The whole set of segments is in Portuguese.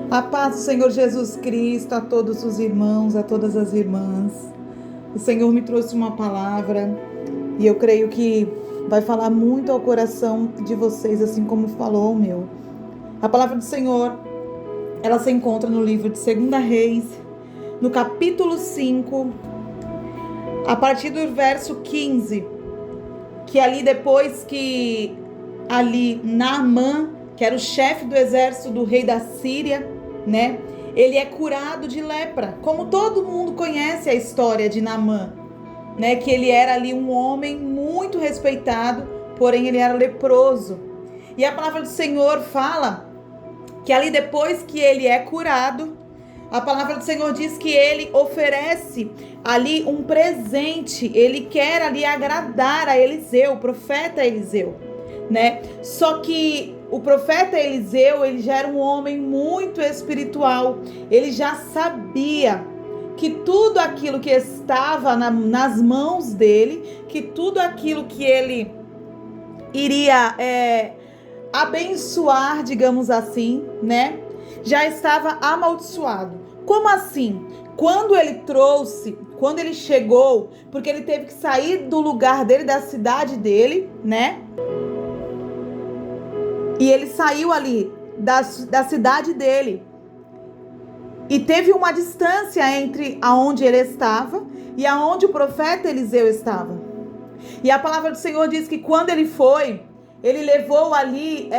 A paz do Senhor Jesus Cristo a todos os irmãos, a todas as irmãs. O Senhor me trouxe uma palavra e eu creio que vai falar muito ao coração de vocês, assim como falou o meu. A palavra do Senhor, ela se encontra no livro de 2 Reis, no capítulo 5, a partir do verso 15, que ali depois que Naamã, que era o chefe do exército do rei da Síria, né? Ele é curado de lepra, como todo mundo conhece a história de Naamã, né? Que ele era ali um homem muito respeitado, porém ele era leproso. E a palavra do Senhor fala que ali depois que ele é curado, a palavra do Senhor diz que ele oferece ali um presente, ele quer ali agradar a Eliseu, o profeta Eliseu, né? Só que o profeta Eliseu, ele já era um homem muito espiritual. Ele já sabia que tudo aquilo que estava nas mãos dele, que tudo aquilo que ele iria abençoar, digamos assim, né, já estava amaldiçoado. Como assim? Quando ele chegou, porque ele teve que sair do lugar dele, da cidade dele, né? E ele saiu ali da cidade dele. E teve uma distância entre aonde ele estava e aonde o profeta Eliseu estava. E a palavra do Senhor diz que quando ele foi, ele levou ali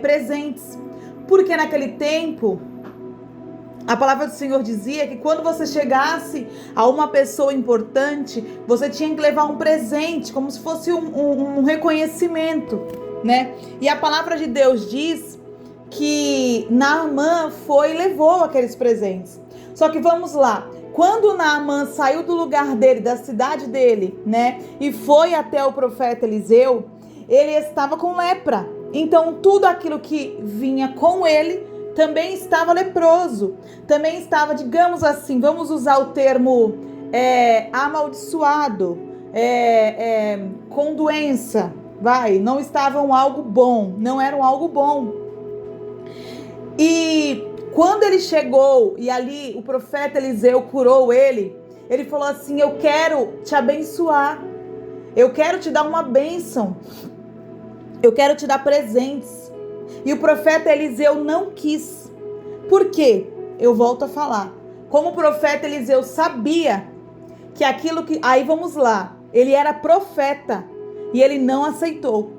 presentes. Porque naquele tempo, a palavra do Senhor dizia que quando você chegasse a uma pessoa importante, você tinha que levar um presente, como se fosse um reconhecimento, né? E a palavra de Deus diz que Naamã foi e levou aqueles presentes. Só que vamos lá, quando Naamã saiu do lugar dele, da cidade dele, né, e foi até o profeta Eliseu, ele estava com lepra. Então tudo aquilo que vinha com ele também estava leproso, também estava, digamos assim, vamos usar o termo amaldiçoado, com doença. Não estavam algo bom, não eram algo bom. E quando ele chegou e ali o profeta Eliseu curou ele falou assim: eu quero te abençoar, eu quero te dar uma bênção, eu quero te dar presentes. E o profeta Eliseu não quis. Por quê? Eu volto a falar. Como o profeta Eliseu sabia que aquilo que... Aí vamos lá, ele era profeta. E ele não aceitou.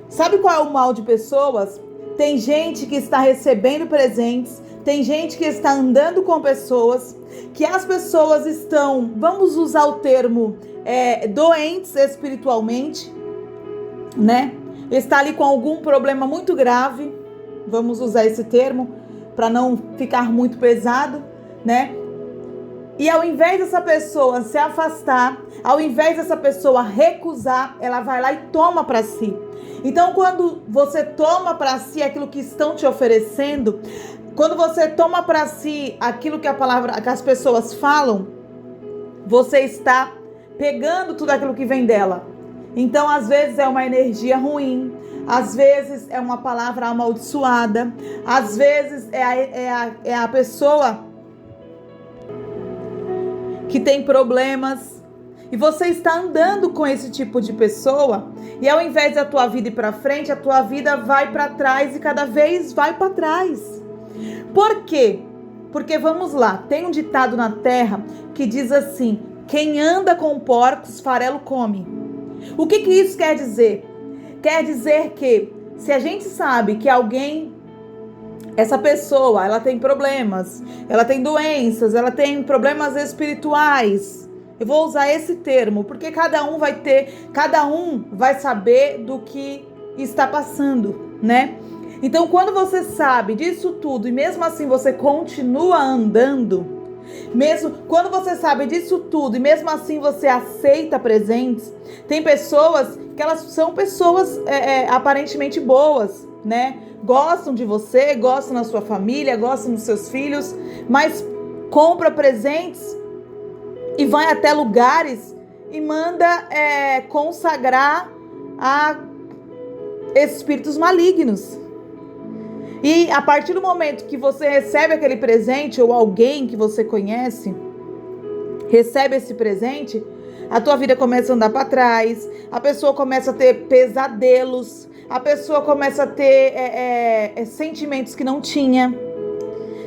Sabe qual é o mal de pessoas? Tem gente que está recebendo presentes, tem gente que está andando com pessoas, que as pessoas estão, vamos usar o termo, doentes espiritualmente, né? Está ali com algum problema muito grave, vamos usar esse termo, para não ficar muito pesado, né? E ao invés dessa pessoa se afastar, ao invés dessa pessoa recusar, ela vai lá e toma para si. Então, quando você toma para si aquilo que estão te oferecendo, quando você toma para si aquilo que que as pessoas falam, você está pegando tudo aquilo que vem dela. Então, às vezes é uma energia ruim, às vezes é uma palavra amaldiçoada, às vezes é a pessoa que tem problemas, e você está andando com esse tipo de pessoa, e ao invés da tua vida ir para frente, a tua vida vai para trás e cada vez vai para trás. Por quê? Porque vamos lá, tem um ditado na terra que diz assim: quem anda com porcos, farelo come. O que isso quer dizer? Quer dizer que se a gente sabe que essa pessoa, ela tem problemas, ela tem doenças, ela tem problemas espirituais. Eu vou usar esse termo, porque cada um vai saber do que está passando, né? Então, quando você sabe disso tudo e mesmo assim você continua andando, mesmo quando você sabe disso tudo e mesmo assim você aceita presentes, tem pessoas que elas são pessoas aparentemente boas, né? Gostam de você, gostam da sua família, gostam dos seus filhos, mas compra presentes e vai até lugares e manda consagrar a espíritos malignos. E a partir do momento que você recebe aquele presente, ou alguém que você conhece recebe esse presente, a tua vida começa a andar para trás, a pessoa começa a ter pesadelos, a pessoa começa a ter sentimentos que não tinha,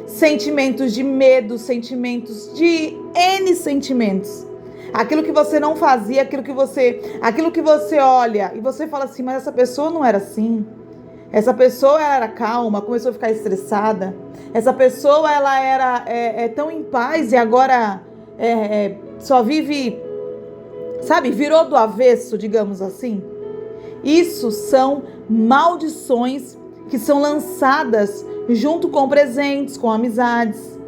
sentimentos de medo, sentimentos de N sentimentos. Aquilo que você não fazia, aquilo que você olha e você fala assim, mas essa pessoa não era assim. Essa pessoa ela era calma, começou a ficar estressada. Essa pessoa ela era tão em paz e agora só vive, sabe, virou do avesso, digamos assim. Isso são maldições que são lançadas junto com presentes, com amizades.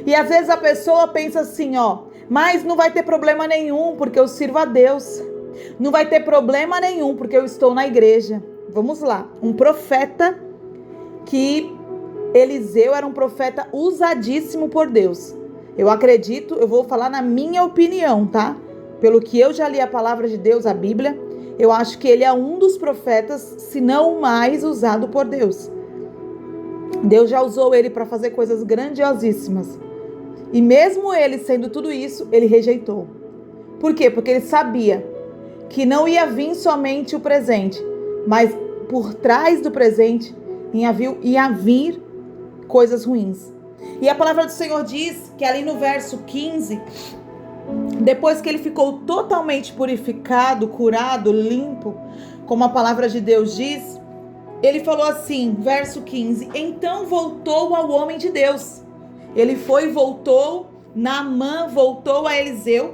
E às vezes a pessoa pensa assim, mas não vai ter problema nenhum porque eu sirvo a Deus. Não vai ter problema nenhum porque eu estou na igreja. Vamos lá, um profeta que Eliseu era um profeta usadíssimo por Deus. Eu acredito, eu vou falar na minha opinião, tá? Pelo que eu já li a palavra de Deus, a Bíblia, eu acho que ele é um dos profetas, se não o mais usado por Deus. Deus já usou ele para fazer coisas grandiosíssimas. E mesmo ele sendo tudo isso, ele rejeitou. Por quê? Porque ele sabia que não ia vir somente o presente, mas por trás do presente ia vir coisas ruins. E a palavra do Senhor diz que ali no verso 15, depois que ele ficou totalmente purificado, curado, limpo, como a palavra de Deus diz, ele falou assim, verso 15, então voltou ao homem de Deus. Ele foi e voltou, Naamã voltou a Eliseu,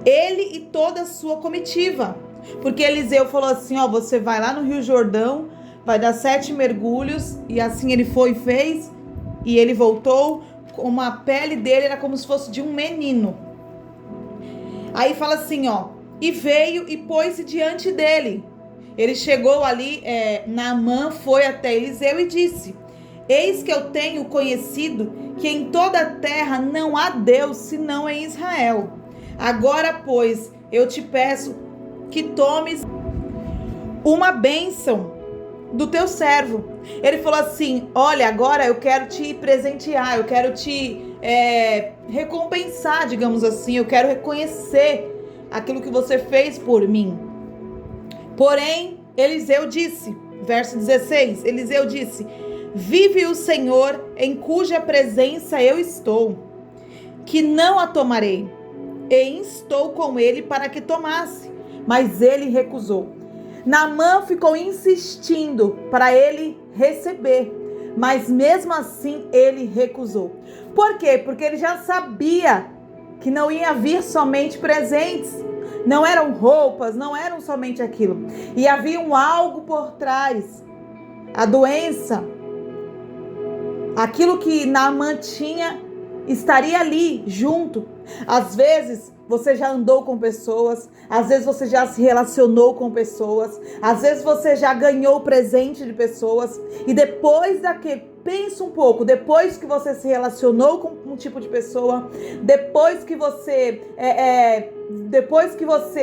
ele e toda a sua comitiva. Porque Eliseu falou assim, você vai lá no Rio Jordão, vai dar 7 mergulhos, e assim ele foi e fez, e ele voltou, com a pele dele era como se fosse de um menino. Aí fala assim, e veio e pôs-se diante dele. Ele chegou ali, Naamã foi até Eliseu e disse, eis que eu tenho conhecido que em toda a terra não há Deus senão em Israel. Agora, pois, eu te peço que tomes uma bênção do teu servo. Ele falou assim, olha, agora eu quero te presentear, eu quero te recompensar, digamos assim, eu quero reconhecer aquilo que você fez por mim. Porém, Eliseu disse, verso 16, Eliseu disse, vive o Senhor em cuja presença eu estou, que não a tomarei, e instou com ele para que tomasse, mas ele recusou. Naamã ficou insistindo para ele receber, mas mesmo assim ele recusou. Por quê? Porque ele já sabia que não ia vir somente presentes, não eram roupas, não eram somente aquilo, e havia algo por trás, a doença, aquilo que Naamã tinha estaria ali junto. Às vezes você já andou com pessoas, às vezes você já se relacionou com pessoas, às vezes você já ganhou presente de pessoas, e depois pensa um pouco, depois que você se relacionou com um tipo de pessoa, depois que você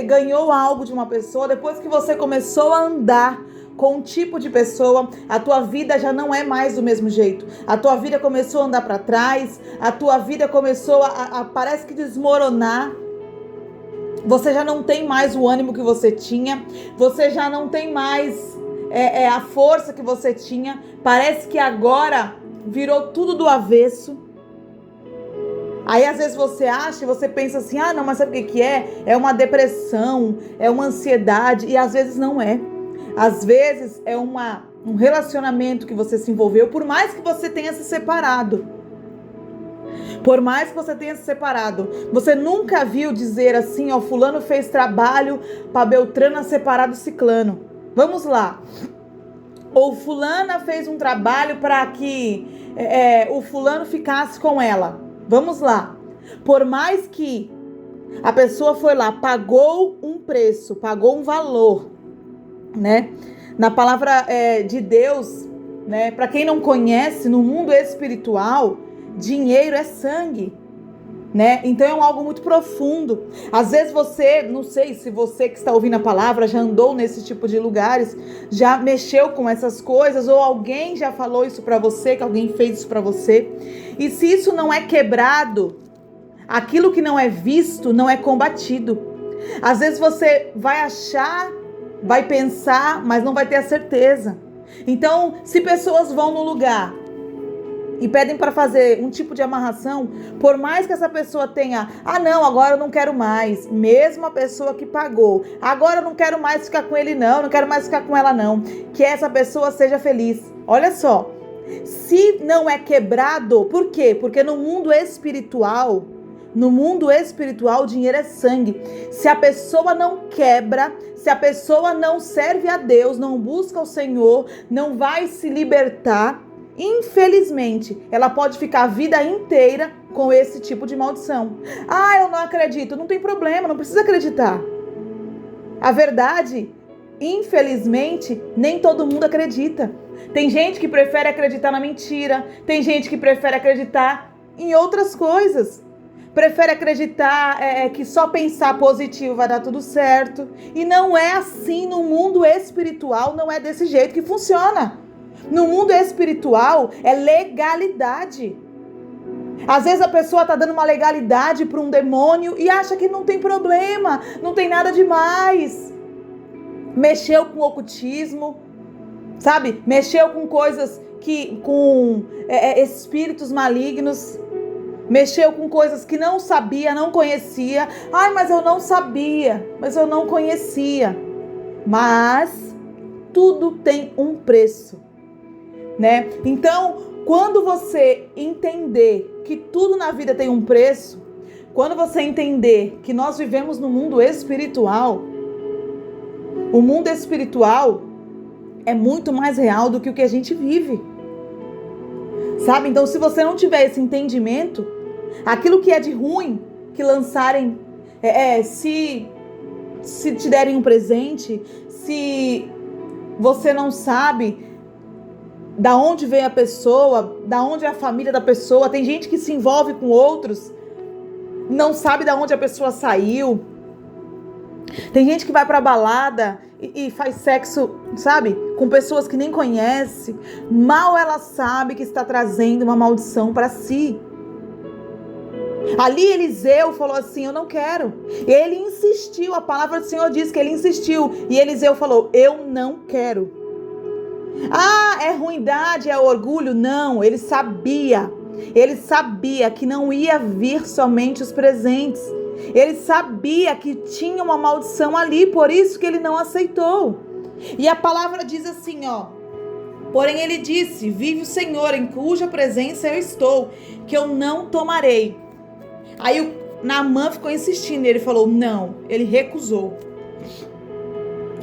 ganhou algo de uma pessoa, depois que você começou a andar com um tipo de pessoa, a tua vida já não é mais do mesmo jeito. A tua vida começou a andar para trás, a tua vida começou parece que desmoronar. Você já não tem mais o ânimo que você tinha, você já não tem mais a força que você tinha. Parece que agora virou tudo do avesso. Aí às vezes você pensa assim, não, mas sabe o que é? É uma depressão, é uma ansiedade, e às vezes não é. Às vezes é um relacionamento que você se envolveu, por mais que você tenha se separado. Por mais que você tenha se separado, você nunca viu dizer assim, fulano fez trabalho para Beltrana separar do ciclano. Vamos lá. Ou fulana fez um trabalho para que o fulano ficasse com ela. Vamos lá. Por mais que a pessoa foi lá, pagou um preço, pagou um valor, né? Na palavra de Deus, né? Para quem não conhece, no mundo espiritual, dinheiro é sangue. né? Então é algo muito profundo. Às vezes você, não sei se você que está ouvindo a palavra já andou nesse tipo de lugares, já mexeu com essas coisas, ou alguém já falou isso para você, que alguém fez isso para você. E se isso não é quebrado, aquilo que não é visto não é combatido. Às vezes você vai achar, vai pensar, mas não vai ter a certeza. Então, se pessoas vão no lugar e pedem para fazer um tipo de amarração, por mais que essa pessoa tenha, não, agora eu não quero mais, mesmo a pessoa que pagou, agora eu não quero mais ficar com ele não quero mais ficar com ela não, que essa pessoa seja feliz. Olha só, se não é quebrado, por quê? Porque no mundo espiritual, o dinheiro é sangue. Se a pessoa não quebra, se a pessoa não serve a Deus, não busca o Senhor, não vai se libertar, infelizmente, ela pode ficar a vida inteira com esse tipo de maldição. Eu não acredito. Não tem problema, não precisa acreditar. A verdade, infelizmente, nem todo mundo acredita. Tem gente que prefere acreditar na mentira, tem gente que prefere acreditar em outras coisas. Prefere acreditar que só pensar positivo vai dar tudo certo. E não é assim no mundo espiritual, não é desse jeito que funciona. No mundo espiritual é legalidade. Às vezes a pessoa está dando uma legalidade para um demônio e acha que não tem problema, não tem nada demais. Mexeu com ocultismo, sabe? Mexeu com coisas com espíritos malignos. Mexeu com coisas que não sabia, não conhecia. Mas eu não sabia, mas eu não conhecia. Mas tudo tem um preço, né? Então, quando você entender que tudo na vida tem um preço, quando você entender que nós vivemos no mundo espiritual, o mundo espiritual é muito mais real do que o que a gente vive, sabe? Então, se você não tiver esse entendimento, aquilo que é de ruim, que lançarem, se te derem um presente, se você não sabe da onde vem a pessoa, da onde é a família da pessoa. Tem gente que se envolve com outros, não sabe da onde a pessoa saiu. Tem gente que vai pra balada e faz sexo, sabe, com pessoas que nem conhece. Mal ela sabe que está trazendo uma maldição para si. Ali Eliseu falou assim, eu não quero. Ele insistiu, a palavra do Senhor diz que ele insistiu. E Eliseu falou, eu não quero. É ruindade, é orgulho? Não, ele sabia que não ia vir somente os presentes. Ele sabia que tinha uma maldição ali, por isso que ele não aceitou. E a palavra diz assim, porém ele disse, vive o Senhor em cuja presença eu estou, que eu não tomarei. Aí Naamã ficou insistindo, ele falou não, ele recusou.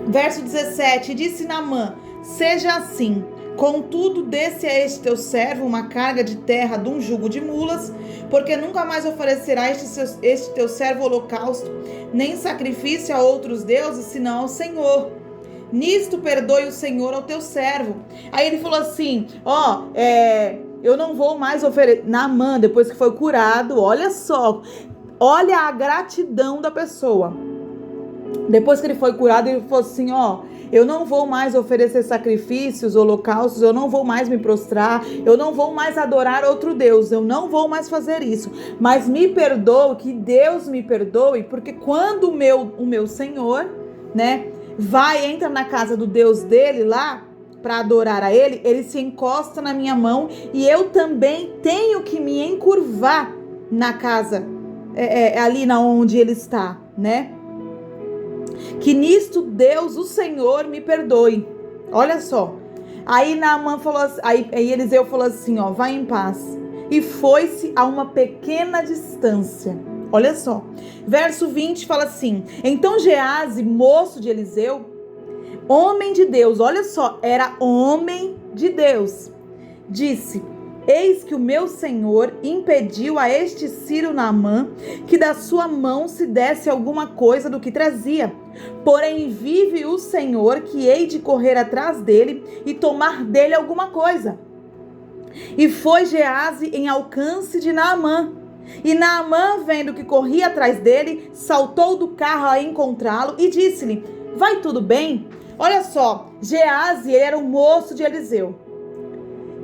Verso 17, disse Naamã, seja assim, contudo desse a este teu servo uma carga de terra de um jugo de mulas, porque nunca mais oferecerá este teu servo holocausto, nem sacrifício a outros deuses, senão ao Senhor. Nisto perdoe o Senhor ao teu servo. Aí ele falou assim, eu não vou mais oferecer. Naamã, depois que foi curado, olha só, olha a gratidão da pessoa. Depois que ele foi curado, ele falou assim, eu não vou mais oferecer sacrifícios, holocaustos, eu não vou mais me prostrar, eu não vou mais adorar outro Deus, eu não vou mais fazer isso. Mas me perdoe, que Deus me perdoe, porque quando o meu Senhor, né, entra na casa do Deus dele lá, para adorar a ele, ele se encosta na minha mão e eu também tenho que me encurvar na casa, ali na onde ele está, né? Que nisto Deus, o Senhor, me perdoe. Olha só. Aí Naamã falou assim, aí Eliseu falou assim, vai em paz. E foi-se a uma pequena distância. Olha só. Verso 20 fala assim, então Geazi, moço de Eliseu, homem de Deus, olha só, era homem de Deus, disse, eis que o meu senhor impediu a este Sírio Naamã que da sua mão se desse alguma coisa do que trazia. Porém vive o Senhor que hei de correr atrás dele e tomar dele alguma coisa. E foi Geazi em alcance de Naamã. E Naamã, vendo que corria atrás dele, saltou do carro a encontrá-lo e disse-lhe: vai tudo bem? Olha só, Geazi, ele era o moço de Eliseu.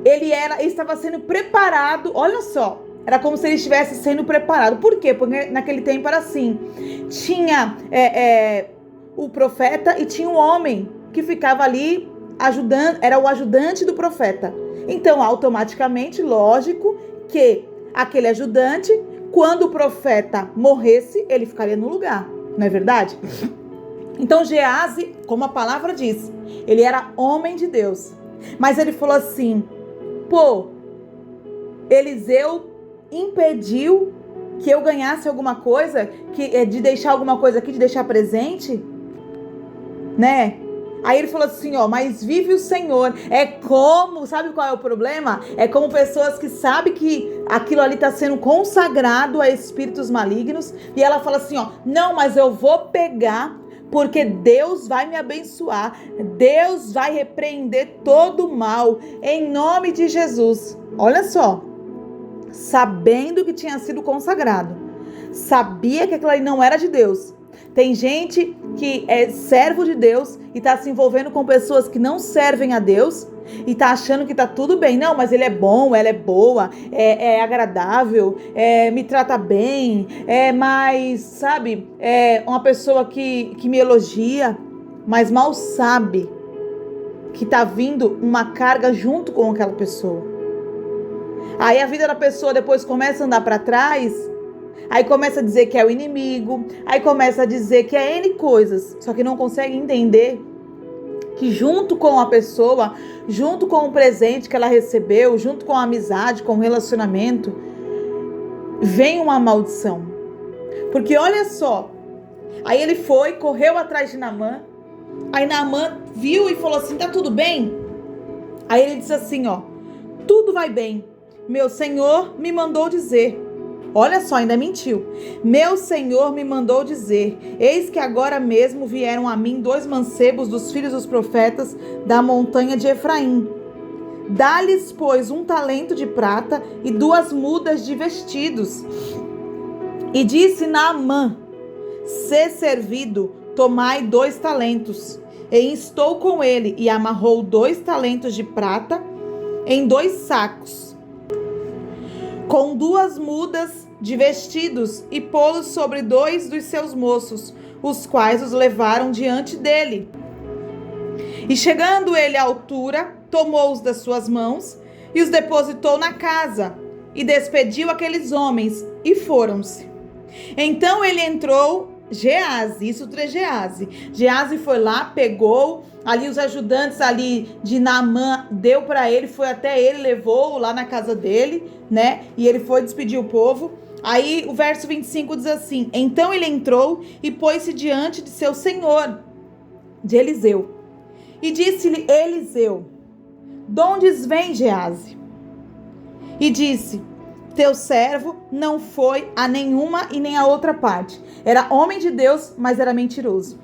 Ele estava sendo preparado, olha só, era como se ele estivesse sendo preparado. Por quê? Porque naquele tempo era assim, tinha o profeta e tinha um homem que ficava ali ajudando, era o ajudante do profeta. Então, automaticamente, lógico que aquele ajudante, quando o profeta morresse, ele ficaria no lugar, não é verdade? Então Geazi, como a palavra diz, ele era homem de Deus. Mas ele falou assim: pô, Eliseu impediu que eu ganhasse alguma coisa, de deixar alguma coisa aqui, de deixar presente, né? Aí ele falou assim, ó, mas vive o Senhor. Sabe qual é o problema? É como pessoas que sabem que aquilo ali está sendo consagrado a espíritos malignos, e ela fala assim, ó, não, mas eu vou pegar, porque Deus vai me abençoar, Deus vai repreender todo o mal, em nome de Jesus. Olha só, sabendo que tinha sido consagrado, sabia que aquilo ali não era de Deus. Tem gente que é servo de Deus e está se envolvendo com pessoas que não servem a Deus e está achando que está tudo bem. Não, mas ele é bom, ela é boa, é agradável, me trata bem, mais, sabe, uma pessoa que me elogia, mas mal sabe que está vindo uma carga junto com aquela pessoa. Aí a vida da pessoa depois começa a andar para trás. Aí começa a dizer que é o inimigo, aí começa a dizer que é N coisas, só que não consegue entender que junto com a pessoa, junto com o presente que ela recebeu, junto com a amizade, com o relacionamento, vem uma maldição. Porque olha só, aí ele correu atrás de Naamã, aí Naamã viu e falou assim, tá tudo bem? Aí ele disse assim, ó, tudo vai bem, meu Senhor me mandou dizer. Olha só, ainda mentiu. Meu Senhor me mandou dizer, eis que agora mesmo vieram a mim 2 mancebos dos filhos dos profetas da montanha de Efraim. Dá-lhes, pois, 1 talento de prata e 2 mudas de vestidos. E disse Naamã, se servido, tomai 2 talentos. E instou com ele e amarrou 2 talentos de prata em 2 sacos, com 2 mudas de vestidos, e pô-los sobre 2 dos seus moços, os quais os levaram diante dele. E chegando ele à altura, tomou-os das suas mãos e os depositou na casa, e despediu aqueles homens, e foram-se. Então ele entrou, Geazi, isso traz Geazi. Geazi foi lá, pegou ali os ajudantes ali de Naamã, deu para ele, foi até ele, levou lá na casa dele, né? E ele foi despedir o povo. Aí o verso 25 diz assim, então ele entrou e pôs-se diante de seu senhor, de Eliseu. E disse-lhe Eliseu, dondes vem Geazi? E disse, teu servo não foi a nenhuma e nem a outra parte. Era homem de Deus, mas era mentiroso.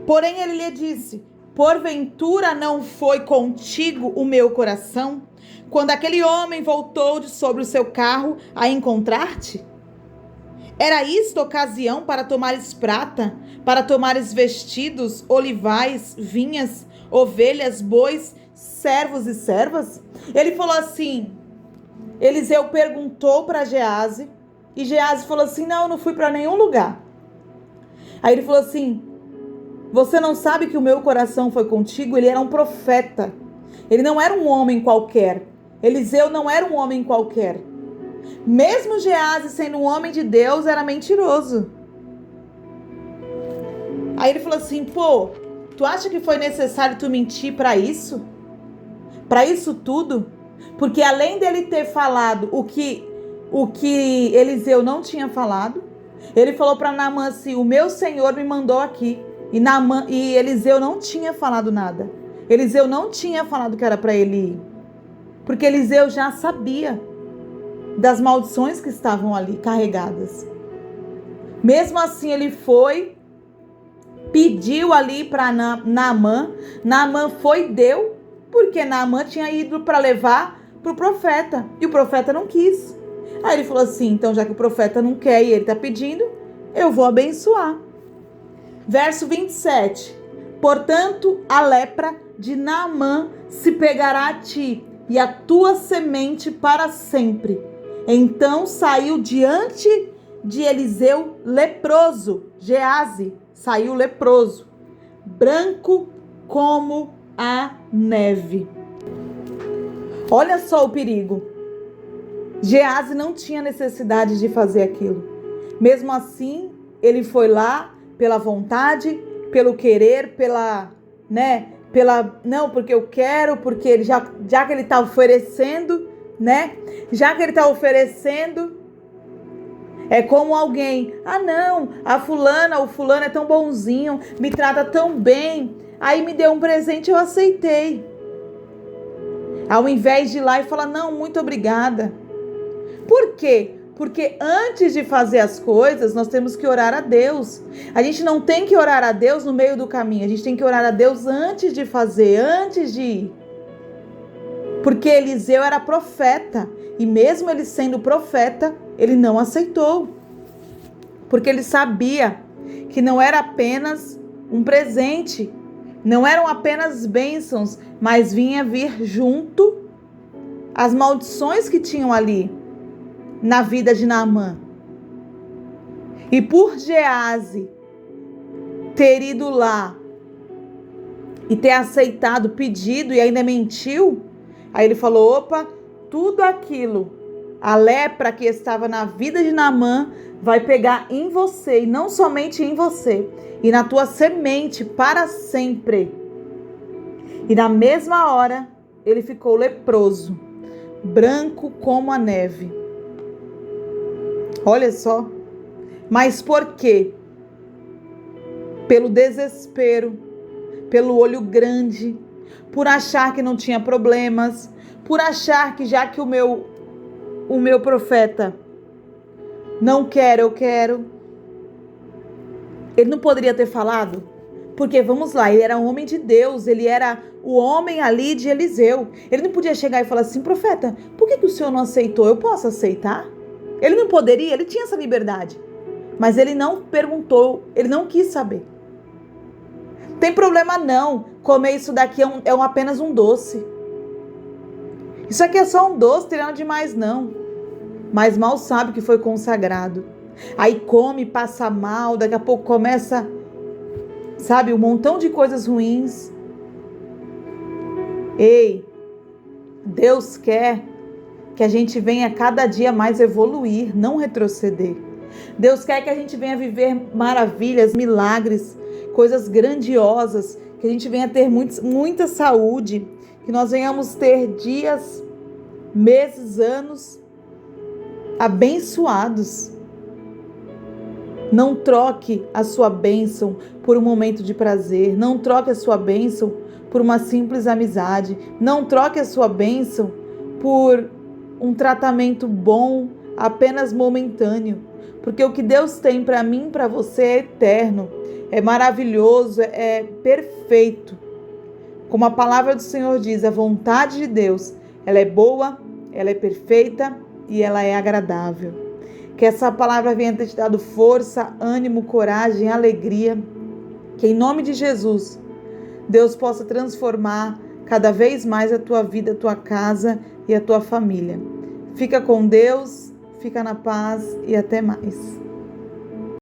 Porém ele lhe disse, porventura não foi contigo o meu coração, quando aquele homem voltou de sobre o seu carro a encontrar-te? Era isto ocasião para tomares prata, para tomares vestidos, olivais, vinhas, ovelhas, bois, servos e servas? Ele falou assim, Eliseu perguntou para Geazi, e Geazi falou assim, não fui para nenhum lugar. Aí ele falou assim, você não sabe que o meu coração foi contigo? Ele era um profeta, ele não era um homem qualquer. Eliseu não era um homem qualquer. Mesmo Geazi sendo um homem de Deus, era mentiroso. Aí ele falou assim, pô, tu acha que foi necessário tu mentir para isso? Para isso tudo? Porque além dele ter falado o que Eliseu não tinha falado, ele falou para Naamã assim, o meu Senhor me mandou aqui. E Eliseu não tinha falado nada. Eliseu não tinha falado que era para ele ir. Porque Eliseu já sabia das maldições que estavam ali carregadas. Mesmo assim ele foi, pediu ali para Naamã. Naamã foi, deu, porque Naamã tinha ido para levar para o profeta. E o profeta não quis. Aí ele falou assim, então já que o profeta não quer e ele está pedindo, eu vou abençoar. Verso 27. Portanto, a lepra de Naamã se pegará a ti e a tua semente para sempre. Então saiu diante de Eliseu leproso, Geazi saiu leproso, branco como a neve. Olha só o perigo. Geazi não tinha necessidade de fazer aquilo. Mesmo assim, ele foi lá pela vontade, pelo querer, não, porque eu quero, porque ele já que ele está oferecendo, já que ele está oferecendo, é como alguém, não, o fulano é tão bonzinho, me trata tão bem, aí me deu um presente, eu aceitei. Ao invés de ir lá e falar, não, muito obrigada. Por quê? Porque antes de fazer as coisas, nós temos que orar a Deus. A gente não tem que orar a Deus no meio do caminho. A gente tem que orar a Deus antes de fazer, antes de ir. Porque Eliseu era profeta. E mesmo ele sendo profeta, ele não aceitou. Porque ele sabia que não era apenas um presente. Não eram apenas bênçãos, mas vinha vir junto as maldições que tinham ali na vida de Naamã. E por Geazi ter ido lá e ter aceitado o pedido e ainda mentiu, aí ele falou, opa, tudo aquilo, a lepra que estava na vida de Naamã vai pegar em você, e não somente em você, e na tua semente para sempre. E na mesma hora, ele ficou leproso, branco como a neve. Olha só, mas por quê? Pelo desespero, pelo olho grande, por achar que não tinha problemas, por achar que já que o meu profeta não quer, eu quero. Ele não poderia ter falado? Porque, vamos lá, ele era um homem de Deus, ele era o homem ali de Eliseu. Ele não podia chegar e falar assim, profeta, por que o senhor não aceitou? Eu posso aceitar? Ele não poderia, ele tinha essa liberdade. Mas ele não perguntou, ele não quis saber. Tem problema não, comer isso daqui é apenas um doce. Isso aqui é só um doce, tem nada demais não. Mas mal sabe que foi consagrado. Aí come, passa mal, daqui a pouco começa, sabe, um montão de coisas ruins. Ei, Deus quer que a gente venha cada dia mais evoluir, não retroceder. Deus quer que a gente venha viver maravilhas, milagres, coisas grandiosas, que a gente venha ter muita saúde, que nós venhamos ter dias, meses, anos abençoados. Não troque a sua bênção por um momento de prazer, não troque a sua bênção por uma simples amizade, não troque a sua bênção por um tratamento bom, apenas momentâneo, porque o que Deus tem para mim, para você é eterno, é maravilhoso, é perfeito. Como a palavra do Senhor diz, a vontade de Deus, ela é boa, ela é perfeita e ela é agradável. Que essa palavra venha ter te dado força, ânimo, coragem, alegria, que em nome de Jesus, Deus possa transformar cada vez mais a tua vida, a tua casa e a tua família. Fica com Deus, fica na paz e até mais.